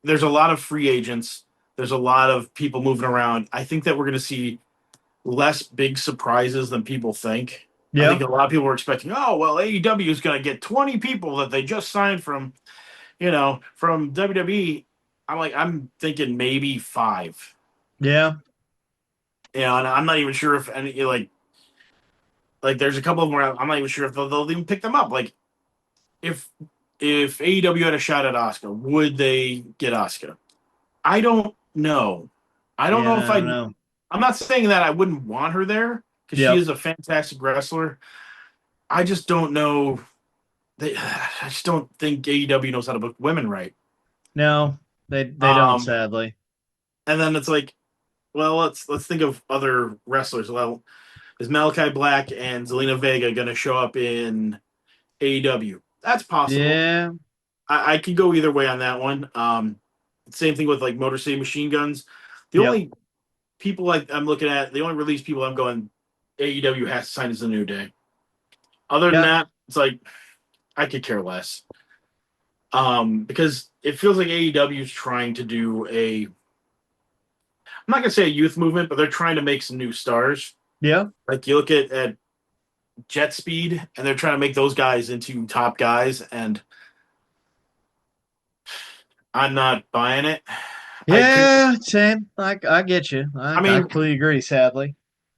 there's a lot of free agents. There's a lot of people moving around. I think that we're going to see less big surprises than people think. I
Yeah.
think a lot of people were expecting, oh well, AEW is going to get 20 people that they just signed from, from WWE. I'm thinking maybe 5.
Yeah.
And I'm not even sure if any there's a couple of them where I'm not even sure if they'll even pick them up. Like if AEW had a shot at Asuka, would they get Asuka? I don't know. I don't know if
Yeah. I don't know.
I'm not saying that I wouldn't want her there because she
Yep.
is a fantastic wrestler. I just don't know. I just don't think AEW knows how to book women right.
No, they don't.
Um,
Sadly.
and then it's like, well, let's think of other wrestlers. Well, is Malachi Black and Zelina Vega going to show up in AEW? That's possible.
Yeah.
I could go either way on that one. Same thing with like Motor City Machine Guns. The
Yep.
only people I'm looking at, the only release people I'm going, AEW has to sign is the New Day. Other than
Yeah.
that, it's like I could care less. Because it feels like AEW is trying to do I'm not gonna say a youth movement, but they're trying to make some new stars.
Yeah.
Like you look at Jet Speed, and they're trying to make those guys into top guys, and I'm not buying it.
Yeah. Same. I get you.
I
I
mean,
completely agree. Sadly.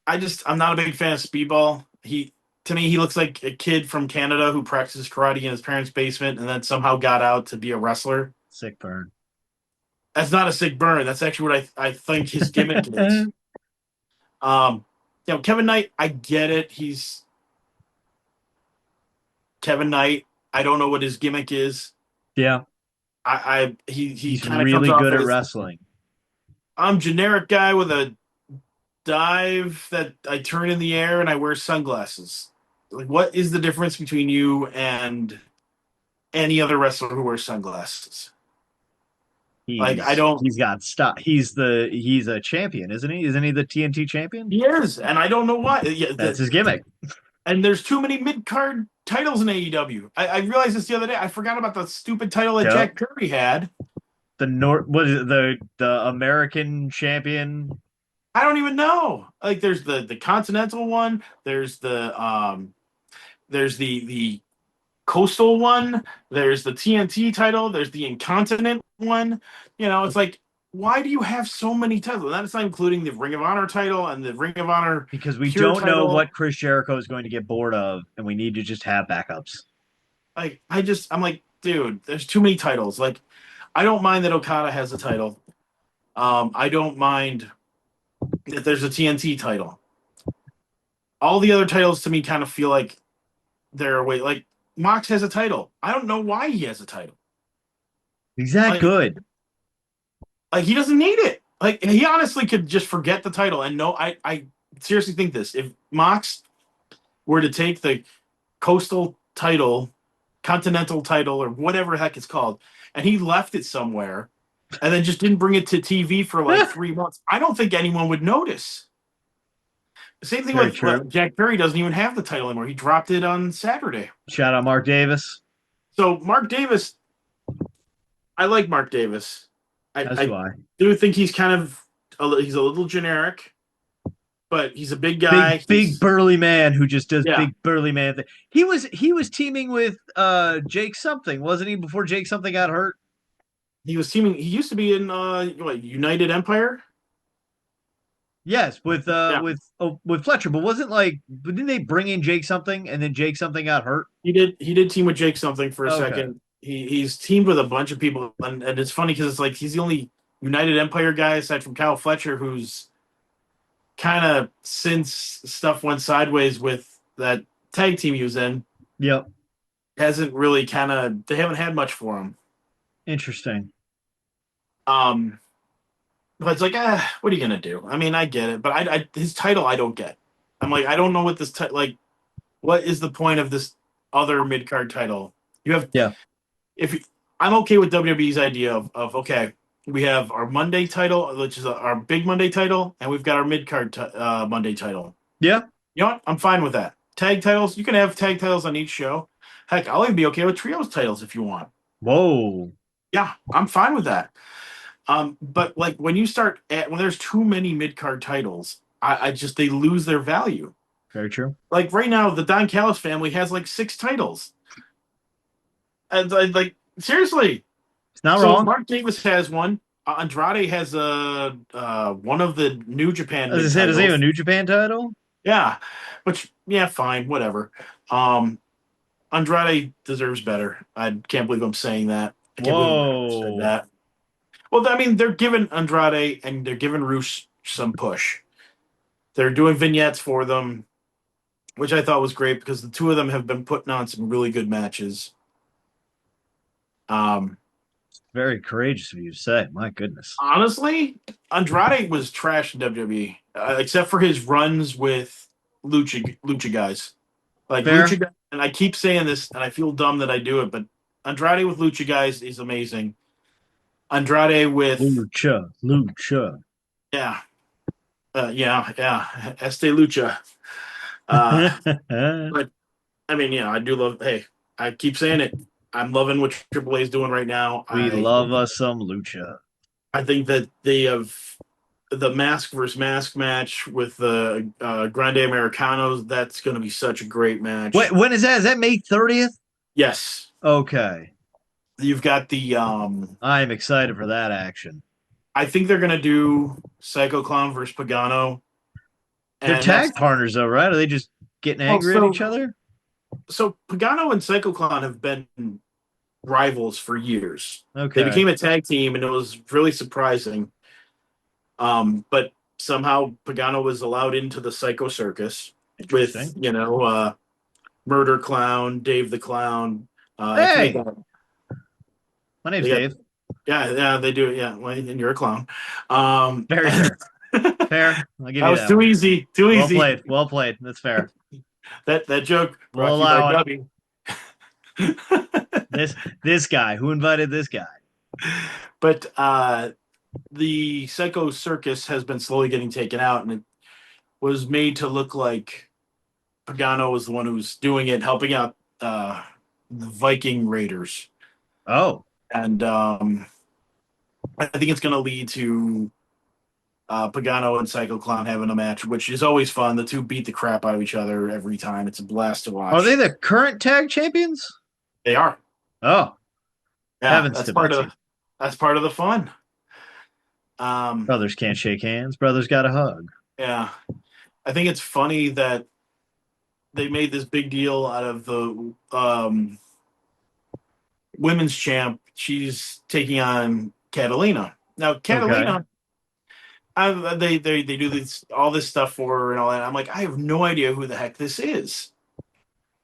I'm not a big fan of Speedball. To me, he looks like a kid from Canada who practices karate in his parents' basement and then somehow got out to be a wrestler.
Sick burn.
That's not a sick burn. That's actually what I think his gimmick is. Um, Kevin Knight, I get it. He's Kevin Knight. I don't know what his gimmick is.
Yeah.
He
He's
kind of comes
really
off
good at
as
wrestling.
I'm generic guy with a dive that I turn in the air and I wear sunglasses. Like, what is the difference between you and any other wrestler who wears sunglasses? I don't.
He's got stuff. He's a champion, isn't he? Isn't he the TNT champion?
He is, and I don't know why.
That's his gimmick.
And there's too many mid card titles in AEW. I realized this the other day. I forgot about the stupid title that
Yep.
Jack Perry had.
What is it, the American champion?
I don't even know. Like, there's the Continental one. There's the Coastal one. There's the TNT title. There's the Incontinent one. It's like, why do you have so many titles? And that's not including the Ring of Honor title and the Ring of Honor.
Because we
Pure
don't know
title.
what Chris Jericho is going to get bored of, and we need to just have backups.
Like, I'm like, dude, there's too many titles. Like, I don't mind that Okada has a title. I don't mind that there's a TNT title. All the other titles to me kind of feel like they're away. Like, Mox has a title. I don't know why he has a title.
He's that good.
Like, he doesn't need it. Like, he honestly could just forget the title. And no, I seriously think this. If Mox were to take the Coastal title, Continental title, or whatever the heck it's called, and he left it somewhere and then just didn't bring it to TV for like 3 months, I don't think anyone would notice. The same thing with Jack Perry doesn't even have the title anymore. He dropped it on Saturday.
Shout out Mark Davis.
So Mark Davis, I like Mark Davis.
I
do think he's he's a little generic, but he's a big guy.
Big burly man who just does
Yeah.
big burly man thing. He was teaming with Jake something, wasn't he, before Jake something got hurt?
He was teaming. He used to be in United Empire.
Yes,
Yeah,
with Fletcher, but didn't they bring in Jake something and then Jake something got hurt?
he did team with Jake something for a
Okay.
second. He's teamed with a bunch of people, and it's funny because it's like he's the only United Empire guy aside from Kyle Fletcher who's kind of, since stuff went sideways with that tag team he was in,
Yep.
hasn't really they haven't had much for him.
Interesting.
Um, but it's like, what are you gonna do? I mean, I get it, but his title I don't get. I'm like, I don't know what this like. What is the point of this other mid card title? You have
Yeah.
if I'm okay with WWE's idea of okay, we have our Monday title, which is our big Monday title, and we've got our mid card Monday title.
Yeah.
You know what? I'm fine with that. Tag titles, you can have tag titles on each show. Heck, I'll even be okay with trios titles if you want.
Whoa.
Yeah, I'm fine with that. But like when when there's too many mid card titles, I just they lose their value.
Very true.
Like right now, the Don Callis family has like 6 titles, and like seriously.
It's not
So
wrong.
Mark Davis has one. Andrade has one of the New Japan
As I
mid
said, does he have a
titles.
New Japan title?
Yeah, which yeah, fine, whatever. Andrade deserves better. I can't believe I'm saying that. I can't believe I said
Whoa.
that. Well, I mean, they're giving Andrade and they're giving Roos some push. They're doing vignettes for them, which I thought was great because the two of them have been putting on some really good matches. Um,
Very courageous of you to say. My goodness.
Honestly, Andrade was trash in WWE, except for his runs with Lucha guys. Like
Fair.
Lucha, and I keep saying this, and I feel dumb that I do it, but Andrade with Lucha guys is amazing. Andrade with
Lucha. Lucha.
yeah, yeah, Este Lucha. Uh, but I mean, yeah, I do love. Hey, I keep saying it. I'm loving what Triple A is doing right now.
We love us some lucha.
I think that they have the mask versus mask match with the Grande Americanos. That's going to be such a great match.
Wait, when is that? Is that May 30th?
Yes,
Okay.
you've got the.
I'm excited for that action.
I think they're going to do Psycho Clown versus Pagano.
They're tag partners, though, right? Are they just getting angry at each other?
So Pagano and Psycho Clown have been rivals for years.
Okay.
They became a tag team, and it was really surprising. But somehow Pagano was allowed into the Psycho Circus with Murder Clown, Dave the Clown.
Hey, my name's Dave.
Yeah, they do. Yeah, and you're a clown.
Very fair. Fair. I'll give you that.
Was too easy. Too easy.
Well played. Well played. That's fair.
That joke.
We'll allow it. This guy. Who invited this guy?
But the Psycho Circus has been slowly getting taken out, and it was made to look like Pagano was the one who was doing it, helping out the Viking Raiders.
Oh.
And I think it's going to lead to Pagano and Psycho Clown having a match, which is always fun. The two beat the crap out of each other every time. It's a blast to watch.
Are they the current tag champions?
They are.
Oh.
Yeah, that's part of the fun.
Brothers can't shake hands. Brothers got a hug.
Yeah. I think it's funny that they made this big deal out of the women's champ. She's taking on Catalina. Now, Catalina, they do all this stuff for her and all that. I'm like, I have no idea who the heck this is.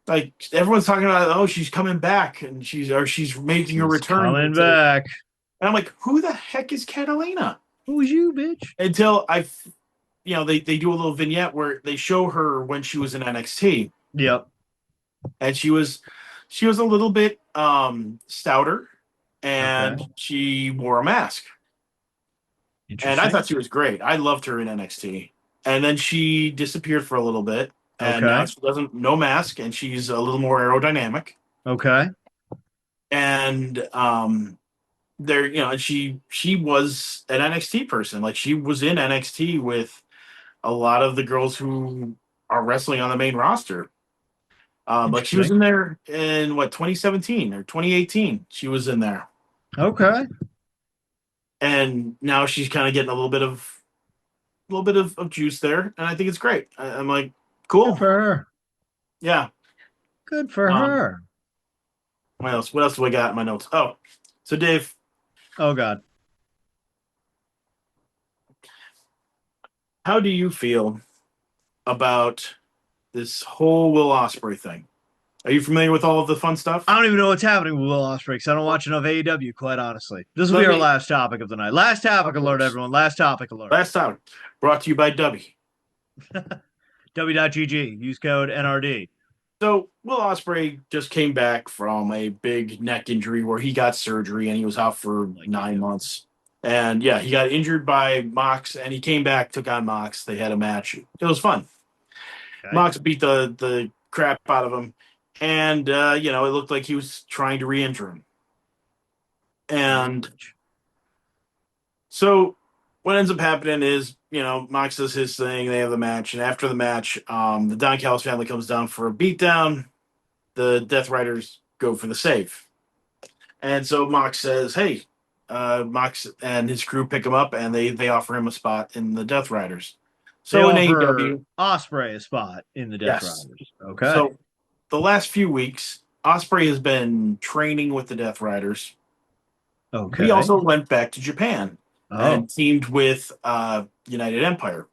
Like, everyone's talking about, oh, she's coming back and she's making a return.
Coming back.
And I'm like, who the heck is Catalina?
Who's you, bitch?
Until they do a little vignette where they show her when she was in NXT.
Yep.
And she was a little bit stouter, and she wore a mask. And I thought she was great. I loved her in NXT. And then she disappeared for a little bit, and now she no mask, and she's a little more aerodynamic.
Okay.
And and she was an NXT person. Like, she was in NXT with a lot of the girls who are wrestling on the main roster. Like, she was in there in 2017 or 2018. She was in there.
Okay.
And now she's kind of getting a little little bit of juice there, and I think it's great. I'm like, cool.
Good for her.
Yeah.
Good for her.
What else? What else do I got in my notes? Oh, so Dave,
Oh God.
how do you feel about this whole Will Ospreay thing? Are you familiar with all of the fun stuff?
I don't even know what's happening with Will Ospreay because I don't watch enough AEW, quite honestly. This will
Let
be our
me-
last topic of the night. Last topic alert, everyone. Last topic alert.
Last time, brought to you by W.
W.GG. Use code NRD.
So Will Ospreay just came back from a big neck injury where he got surgery and he was out for 9 months. And yeah, he got injured by Mox and he came back, took on Mox. They had a match. It was fun.
Okay.
Mox beat the crap out of him. And, it looked like he was trying to re-injure him. And so what ends up happening is, Mox does his thing. They have the match. And after the match, the Don Callis family comes down for a beatdown. The Death Riders go for the save. And so Mox says, hey, Mox and his crew pick him up and they offer him a spot in the Death Riders. So in AEW,
Ospreay a spot in the Death
yes.
Riders. Okay.
So the last few weeks, Ospreay has been training with the Death Riders.
Okay.
He also went back to Japan and
Oh.
teamed with United Empire,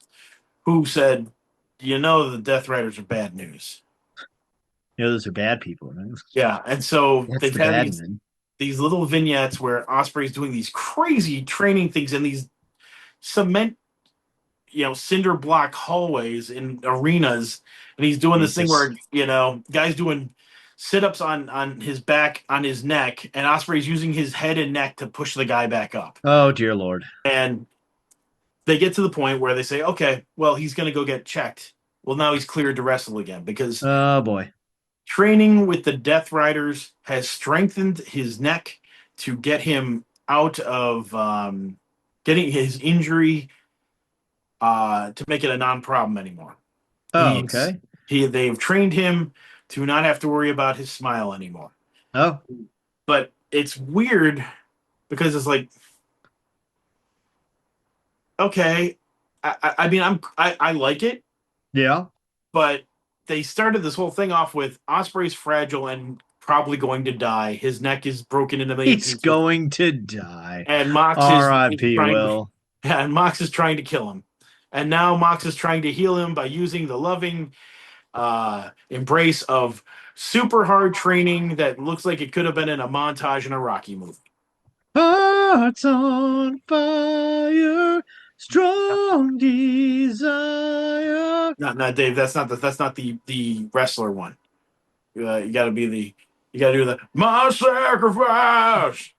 who said, the Death Riders are bad news.
Those are bad people, right?
Yeah, and so
That's
they've
the
had
bad men.
these little vignettes where Ospreay's doing these crazy training things in these cement, cinder block hallways in arenas, and he's doing this thing where guys doing sit-ups on his back, on his neck, and Ospreay's using his head and neck to push the guy back up.
Oh dear Lord.
And they get to the point where they say, okay, well, he's going to go get checked. Well, now he's cleared to wrestle again because
Oh boy.
training with the Death Riders has strengthened his neck to get him out of getting his injury to make it a non-problem anymore.
Oh, okay.
They've trained him to not have to worry about his smile anymore.
Oh.
But it's weird because it's like, okay, I mean, I like it,
Yeah.
but they started this whole thing off with Ospreay's fragile and probably going to die. His neck is broken into million
He's
pieces.
going to die.
And Mox
R.I.P. Will.
And Mox is trying to kill him. And now Mox is trying to heal him by using the loving embrace of super hard training that looks like it could have been in a montage in a Rocky movie.
Hearts on fire, strong desire.
Not Dave. That's not the wrestler one. You got to do the my sacrifice.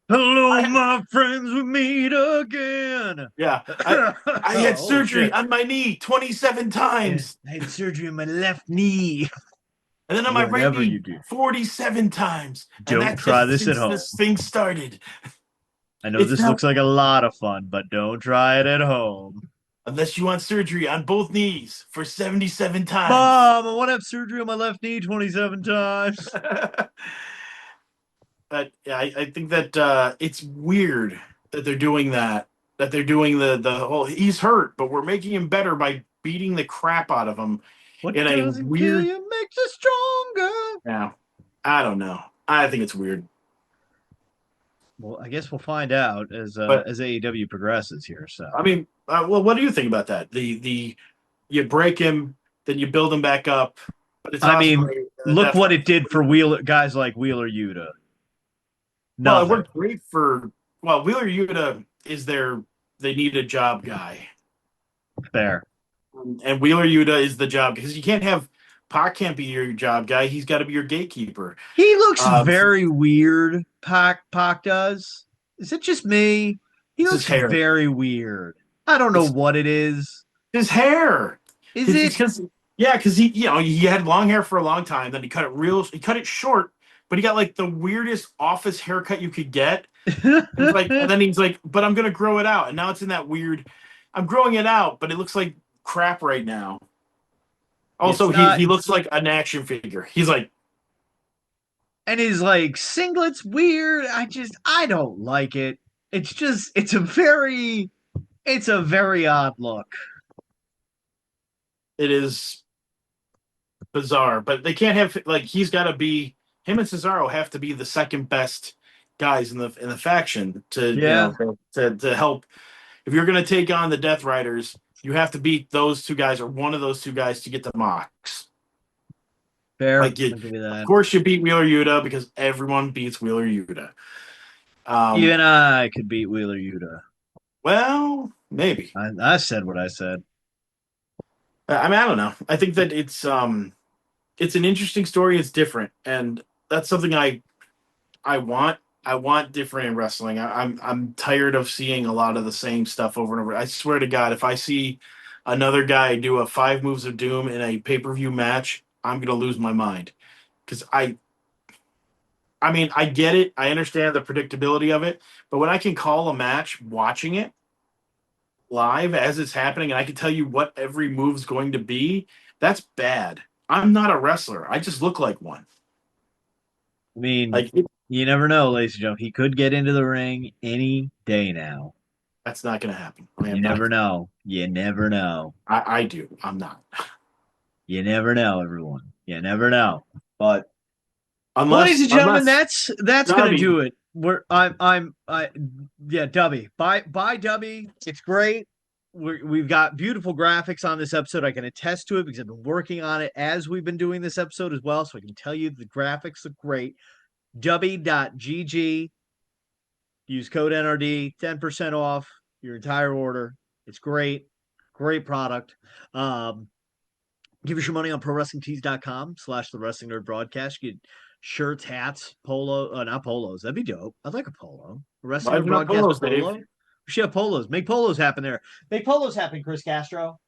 Hello, my friends, we meet again.
Yeah, I had surgery
shit.
on my knee 27 times.
I had surgery on my left knee.
And then on my right
Whatever
knee
you do.
47 times.
Don't
and
try this at home.
This thing started.
I know this looks like a lot of fun, but don't try it at home.
Unless you want surgery on both knees for 77 times.
Mom, I want to have surgery on my left knee 27 times.
But yeah, I think that it's weird that they're doing that. That they're doing the whole he's hurt, but we're making him better by beating the crap out of him.
What
in a
doesn't
weird
kill you makes you stronger.
Yeah. I don't know. I think it's weird.
Well, I guess we'll find out as AEW progresses here. So
I mean, well, what do you think about that? The you break him, then you build him back up. But it's
look what it did for guys like Wheeler Yuta.
Well, it worked great for Wheeler Yuta is they need a job guy.
Fair.
And Wheeler Yuta is the job because you can't have Pac can't be your job guy. He's got to be your gatekeeper.
He looks very weird. Pac does. Is it just me? He looks very weird. I don't know what it is.
His hair.
Is it?
Because he had long hair for a long time. Then he cut it short, but he got like the weirdest office haircut you could get. And then he's like, but I'm gonna grow it out, and now it's in that weird. I'm growing it out, but it looks like crap right now. Also, he looks like an action figure. He's like,
and his like singlet's weird. I don't like it. It's a very It's a very odd look.
It is bizarre, but they can't have like he's got to be him and Cesaro have to be the second best guys in the faction to
Yeah.
to help. If you're going to take on the Death Riders, you have to beat those two guys or one of those two guys to get the Mox.
Fair.
Like
I'll give you
of
that.
course you beat Wheeler Yuta because everyone beats Wheeler Yuta.
Even I could beat Wheeler Yuta.
Well, maybe.
I said what I said.
I mean, I don't know. I think that it's an interesting story. It's different, and that's something I want. I want different in wrestling. I'm tired of seeing a lot of the same stuff over and over. I swear to God, if I see another guy do a 5 moves of doom in a pay-per-view match, I'm gonna lose my mind. Because I mean, I get it. I understand the predictability of it, but when I can call a match watching it live as it's happening, and I can tell you what every move's going to be, that's bad. I'm not a wrestler. I just look like one.
I mean,
Like
you never know, ladies and gentlemen. He could get into the ring any day now.
that's not going to happen. I
You
am
never
not.
know. You never know.
I do. I'm not.
You never know, everyone. You never know. But ladies
Unless
and gentlemen,
unless
that's gonna
Dobby,
do it. Yeah, Dubby. Bye Dubby. It's great. We've got beautiful graphics on this episode. I can attest to it because I've been working on it as we've been doing this episode as well. So I can tell you the graphics look great. Dubby.gg. Use code NRD, 10% off your entire order. It's great. Great product. Give us your money on prowrestlingtees.com/the Wrestling Nerd Broadcast. You get shirts, hats, polo, not polos. That'd be dope. I'd like a polo. A Wrestling
why
Nerd
do not
Broadcast
polos, Dave?
polo. We should have polos. Make polos happen there. Make polos happen, Chris Castro.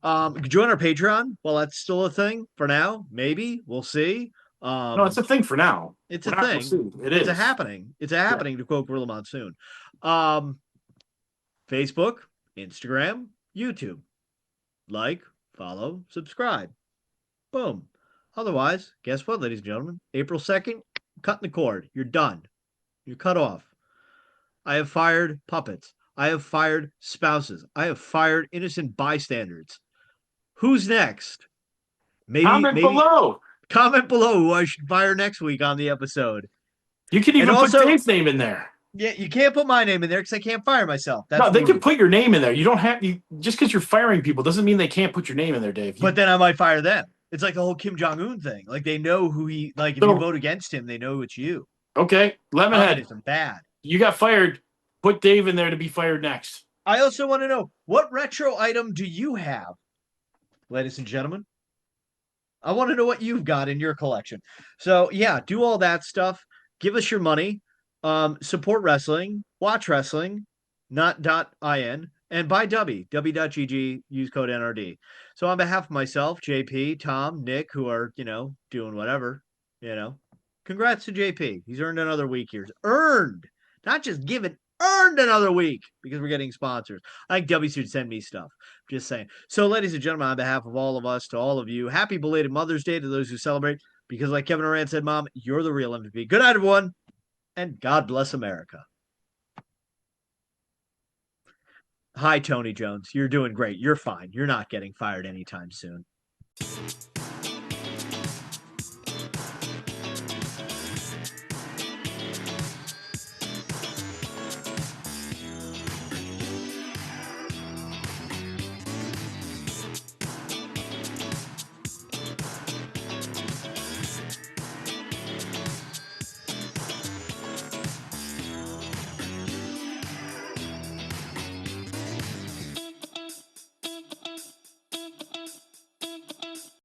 Join our Patreon while that's still a thing for now. Maybe. We'll see.
No, it's a thing for now.
It's
We're
a
not. We'll
thing.
see. It
It's a
is.
happening. It's a happening to quote Gorilla Monsoon. Um, Facebook, Instagram, YouTube. Like, follow, subscribe. Boom. Otherwise, guess what, ladies and gentlemen? April 2nd, cutting the cord. You're done. You're cut off. I have fired puppets. I have fired spouses. I have fired innocent bystanders. Who's next?
Comment
Maybe
below.
comment below who I should fire next week on the episode.
You can
And
even put
also,
Dave's name in there.
yeah, you can't put my name in there because I can't fire myself. That's
No, they can
rude.
put your name in there. You don't have just because you're firing people doesn't mean they can't put your name in there, Dave.
But then I might fire them. It's like the whole Kim Jong Un thing. Like they know who he like. If you vote against him, they know it's you.
Okay, Lemonhead,
Communism bad.
you got fired. Put Dave in there to be fired next.
I also want to know, what retro item do you have, ladies and gentlemen? I want to know what you've got in your collection. So yeah, do all that stuff. Give us your money. Support wrestling. Watch wrestling. Not .in. And buy W.gg. Use code NRD. So on behalf of myself, JP, Tom, Nick, who are doing whatever, congrats to JP. He's earned another week here. Earned, not just given. Earned another week because we're getting sponsors. I think W should send me stuff. Just saying. So, ladies and gentlemen, on behalf of all of us, to all of you, happy belated Mother's Day to those who celebrate. Because, like Kevin Durant said, Mom, you're the real MVP. Good night, everyone, and God bless America. Hi, Tony Jones. You're doing great. You're fine. You're not getting fired anytime soon.